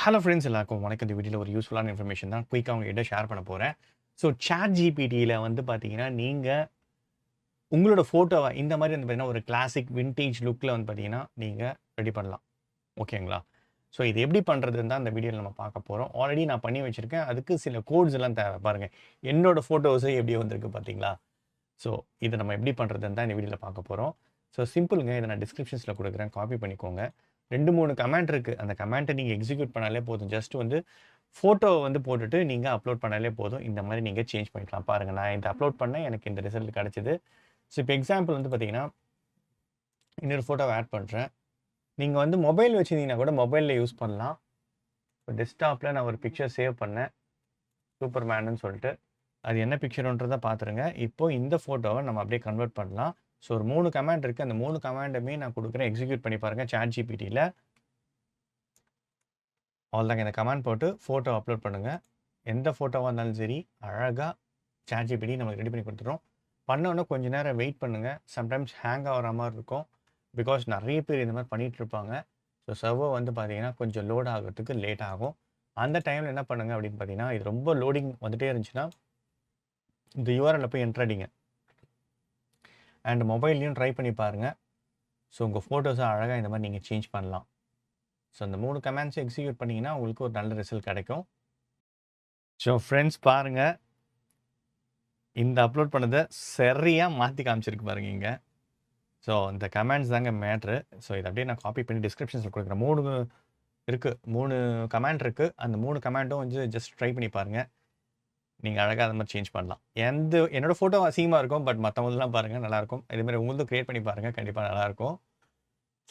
Hello friends எல்லாருக்கும் வணக்கம். இந்த வீடியோவில் ஒரு யூஸ்ஃபுல்லான இன்ஃபர்மேஷன் தான் குயிக்காக உங்ககிட்ட ஷேர் பண்ண போகிறேன். ஸோ சாட் ஜிபிடியில் வந்து பார்த்தீங்கன்னா, நீங்கள் உங்களோட ஃபோட்டோவை இந்த மாதிரி வந்து பார்த்தீங்கன்னா, ஒரு கிளாசிக் வின்டேஜ் லுக்கில் வந்து பார்த்தீங்கன்னா, நீங்கள் ரெடி பண்ணலாம். ஓகேங்களா? ஸோ இது எப்படி பண்ணுறதுன்னு தான் இந்த வீடியோவில் நம்ம பார்க்க போகிறோம். ஆல்ரெடி நான் பண்ணி வச்சுருக்கேன். அதுக்கு சில கோட்ஸ் எல்லாம் தேவை. பாருங்கள், என்னோட ஃபோட்டோஸே எப்படி வந்திருக்கு பார்த்தீங்களா? ஸோ இதை நம்ம எப்படி பண்ணுறதுன்னு தான் இந்த வீடியோவில் பார்க்க போகிறோம். ஸோ சிம்பிளுங்க. இதை நான் டிஸ்கிரிப்ஷன்ஸில் கொடுக்குறேன், காப்பி பண்ணிக்கோங்க. 2-3 கமெண்ட் இருக்குது. அந்த கமெண்ட்டை நீங்கள் எக்ஸிக்யூட் பண்ணாலே போதும். ஜஸ்ட் வந்து ஃபோட்டோவை வந்து போட்டுட்டு நீங்கள் அப்லோட் பண்ணாலே போதும். இந்த மாதிரி நீங்கள் சேஞ்ச் பண்ணிக்கலாம். பாருங்கள், நான் இதை அப்லோட் பண்ணேன், எனக்கு இந்த ரிசல்ட் கிடச்சிது. ஸோ இப்போ எக்ஸாம்பிள் வந்து பார்த்தீங்கன்னா, இன்னொரு ஃபோட்டோவை ஆட் பண்ணுறேன். நீங்கள் வந்து மொபைல் வச்சுருந்தீங்கன்னா கூட மொபைலில் யூஸ் பண்ணலாம். இப்போ டெஸ்க்டாப்பில் நான் ஒரு பிக்சர் சேவ் பண்ணேன், சூப்பர்மேனுன்னு சொல்லிட்டு. அது என்ன பிக்சருன்றதை பார்த்துருங்க. இப்போது இந்த ஃபோட்டோவை நம்ம அப்படியே கன்வெர்ட் பண்ணலாம். ஸோ ஒரு 3 கமாண்ட் இருக்குது. அந்த 3 கமாண்டுமே நான் கொடுக்குறேன். எக்ஸிக்யூட் பண்ணி பாருங்கள் சாட் ஜிபிடியில். அவ்வளோதாங்க. இந்த கமாண்ட் போட்டு ஃபோட்டோ அப்லோட் பண்ணுங்கள். எந்த ஃபோட்டோவாக இருந்தாலும் சரி, அழகாக சாட் ஜிபிடி நமக்கு ரெடி பண்ணி கொடுத்துரும். பண்ணோன்னே கொஞ்சம் நேரம் வெயிட் பண்ணுங்கள். சம்டைம்ஸ் ஹேங் ஆகிற மாதிரி இருக்கும். பிகாஸ் நிறைய பேர் இந்த மாதிரி பண்ணிகிட்டு இருப்பாங்க. ஸோ சர்வர் வந்து பார்த்தீங்கன்னா கொஞ்சம் லோட் ஆகிறதுக்கு லேட் ஆகும். அந்த டைமில் என்ன பண்ணுங்கள் அப்படின்னு பார்த்தீங்கன்னா, இது ரொம்ப லோடிங் வந்துகிட்டே இருந்துச்சுன்னா இந்த யூஆர்எல்ல போய் என்டர் அடிங்க. அண்ட் மொபைல்லையும் ட்ரை பண்ணி பாருங்கள். ஸோ உங்கள் ஃபோட்டோஸை அழகாக இந்த மாதிரி நீங்கள் சேஞ்ச் பண்ணலாம். ஸோ அந்த 3 கமெண்ட்ஸை எக்ஸிக்யூட் பண்ணிங்கன்னா உங்களுக்கு ஒரு நல்ல ரிசல்ட் கிடைக்கும். ஸோ ஃப்ரெண்ட்ஸ் பாருங்கள், இந்த அப்லோட் பண்ணதை சரியாக மாற்றி காமிச்சிருக்கு பாருங்க இங்கே. ஸோ இந்த கமெண்ட்ஸ் தாங்க மேட்ரு. ஸோ இதை அப்படியே நான் காப்பி பண்ணி டிஸ்கிரிப்ஷன்ஸில் கொடுக்குறேன். 3 இருக்குது, 3 கமெண்ட் இருக்குது. அந்த 3 கமெண்ட்டும் வந்து ஜஸ்ட் ட்ரை பண்ணி பாருங்கள். நீங்கள் அழகாக அது மாதிரி சேஞ்ச் பண்ணலாம். என்னோடய ஃபோட்டோ அசிங்கமாக இருக்கும், பட் மற்றவங்களாம் பாருங்கள் நல்லாயிருக்கும். இதுமாதிரி உங்களுக்கும் க்ரியேட் பண்ணி பாருங்கள், கண்டிப்பாக நல்லாயிருக்கும்.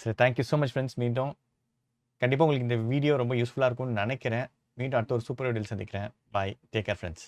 So thank you so much friends. மீண்டும் கண்டிப்பாக உங்களுக்கு இந்த வீடியோ ரொம்ப யூஸ்ஃபுல்லாக இருக்கும்னு நினைக்கிறேன். மீண்டும் அடுத்த ஒரு சூப்பர் வீடியோவில் சந்திக்கிறேன். பாய், டேக் கேர் ஃப்ரெண்ட்ஸ்.